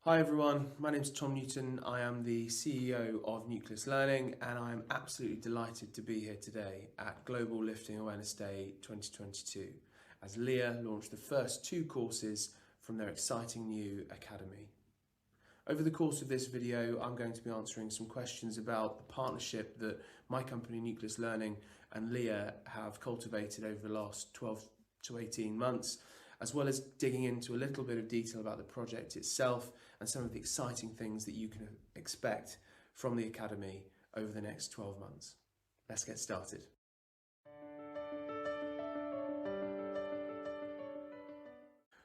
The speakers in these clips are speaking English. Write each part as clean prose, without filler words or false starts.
Hi everyone, my name is Tom Newton. I am the CEO of Nucleus Learning and I'm absolutely delighted to be here today at Global Lifting Awareness Day 2022 as LEEA launched the first two courses from their exciting new academy. Over the course of this video, I'm going to be answering some questions about the partnership that my company Nucleus Learning and LEEA have cultivated over the last 12 to 18 months, as well as digging into a little bit of detail about the project itself and some of the exciting things that you can expect from the Academy over the next 12 months. Let's get started.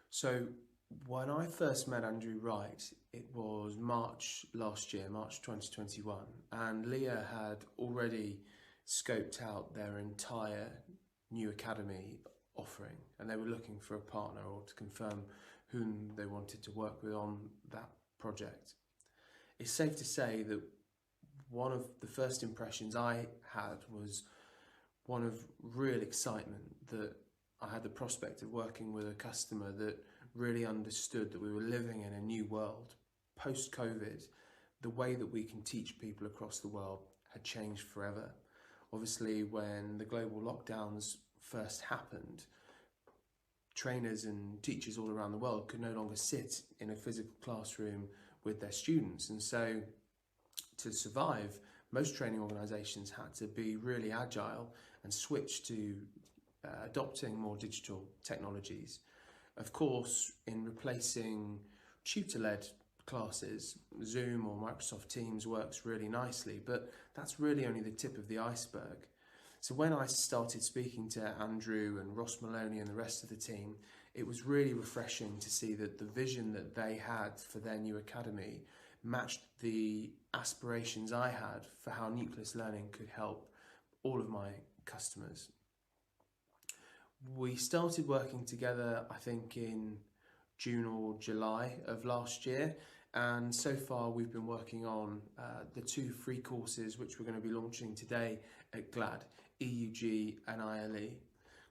So when I first met Andrew Wright, it was March last year, March 2021, and LEEA had already scoped out their entire new Academy offering, and they were looking for a partner or to confirm whom they wanted to work with on that project. It's safe to say that one of the first impressions I had was one of real excitement, that I had the prospect of working with a customer that really understood that we were living in a new world. Post-COVID, the way that we can teach people across the world had changed forever. Obviously, when the global lockdowns first happened, trainers and teachers all around the world could no longer sit in a physical classroom with their students, and so to survive, most training organisations had to be really agile and switch to adopting more digital technologies. Of course, in replacing tutor-led classes, Zoom or Microsoft Teams works really nicely, but that's really only the tip of the iceberg. So when I started speaking to Andrew and Ross Maloney and the rest of the team, it was really refreshing to see that the vision that they had for their new academy matched the aspirations I had for how Nucleus Learning could help all of my customers. We started working together, I think, in June or July of last year, and so far we've been working on the two free courses which we're going to be launching today at GLAD, EUG and ILE.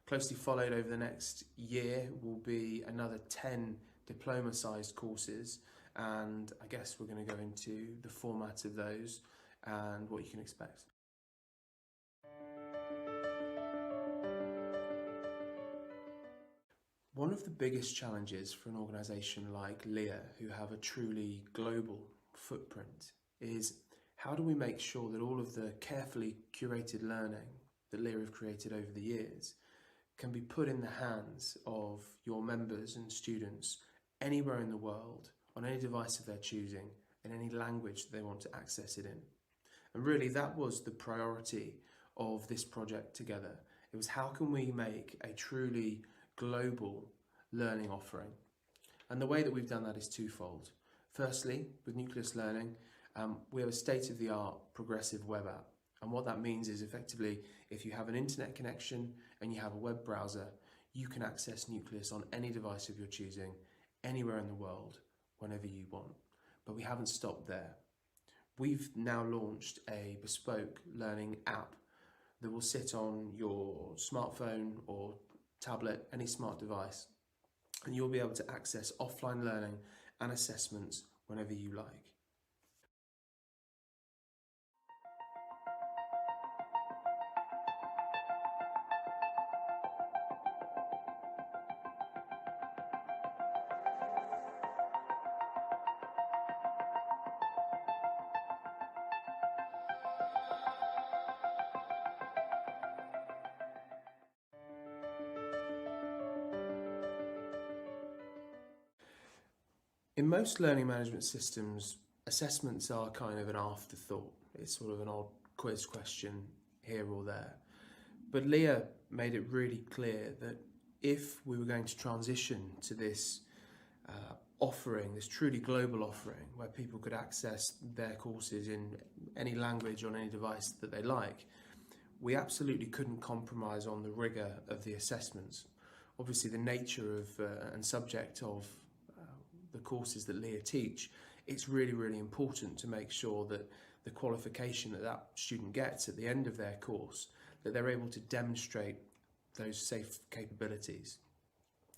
Closely followed over the next year will be another 10 diploma-sized courses, and I guess we're going to go into the format of those and what you can expect. One of the biggest challenges for an organisation like LEEA, who have a truly global footprint, is how do we make sure that all of the carefully curated learning that LEEA have created over the years can be put in the hands of your members and students anywhere in the world, on any device of their choosing, in any language that they want to access it in. And really that was the priority of this project together. It was how can we make a truly global learning offering? And the way that we've done that is twofold. Firstly, with Nucleus Learning, we have a state-of-the-art progressive web app. And what that means is effectively, if you have an internet connection and you have a web browser, you can access Nucleus on any device of your choosing, anywhere in the world, whenever you want. But we haven't stopped there. We've now launched a bespoke learning app that will sit on your smartphone or tablet, any smart device, and you'll be able to access offline learning and assessments whenever you like. In most learning management systems, assessments are kind of an afterthought. It's sort of an odd quiz question here or there. But LEEA made it really clear that if we were going to transition to this offering, this truly global offering, where people could access their courses in any language on any device that they like, we absolutely couldn't compromise on the rigour of the assessments. Obviously, the nature of and subject of the courses that LEEA teach, it's really, really important to make sure that the qualification that that student gets at the end of their course, that they're able to demonstrate those safe capabilities.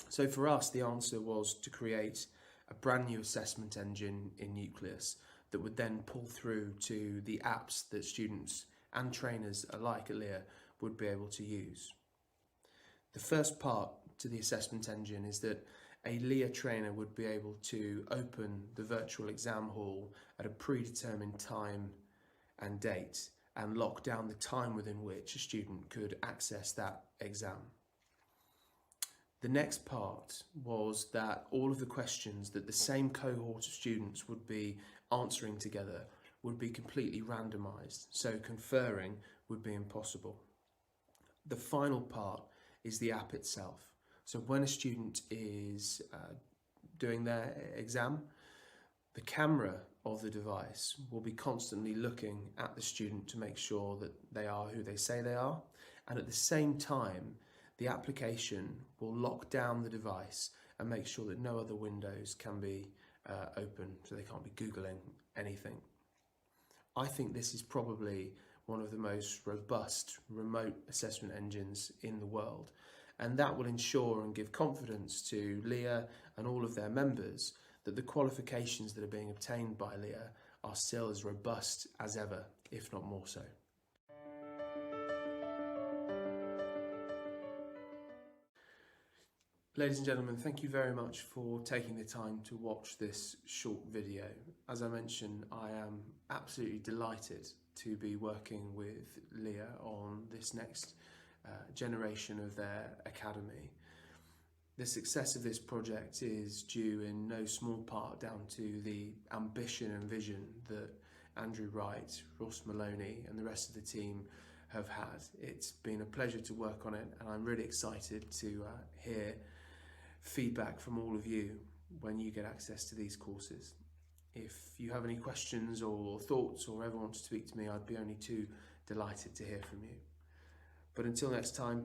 So for us, the answer was to create a brand new assessment engine in Nucleus that would then pull through to the apps that students and trainers alike at LEEA would be able to use. The first part to the assessment engine is that a LEEA trainer would be able to open the virtual exam hall at a predetermined time and date and lock down the time within which a student could access that exam. The next part was that all of the questions that the same cohort of students would be answering together would be completely randomised, so conferring would be impossible. The final part is the app itself. So when a student is doing their exam, the camera of the device will be constantly looking at the student to make sure that they are who they say they are, and at the same time the application will lock down the device and make sure that no other windows can be open, so they can't be Googling anything. I think this is probably one of the most robust remote assessment engines in the world, and that will ensure and give confidence to LEEA and all of their members that the qualifications that are being obtained by LEEA are still as robust as ever, if not more so. Ladies and gentlemen, thank you very much for taking the time to watch this short video. As I mentioned, I am absolutely delighted to be working with LEEA on this next generation of their academy. The success of this project is due in no small part down to the ambition and vision that Andrew Wright, Ross Maloney and the rest of the team have had. It's been a pleasure to work on it, and I'm really excited to hear feedback from all of you when you get access to these courses. If you have any questions or thoughts or ever want to speak to me, I'd be only too delighted to hear from you. But until next time,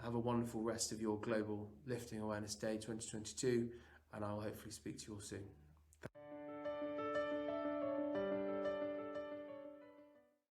have a wonderful rest of your Global Lifting Awareness Day 2022, and I'll hopefully speak to you all soon.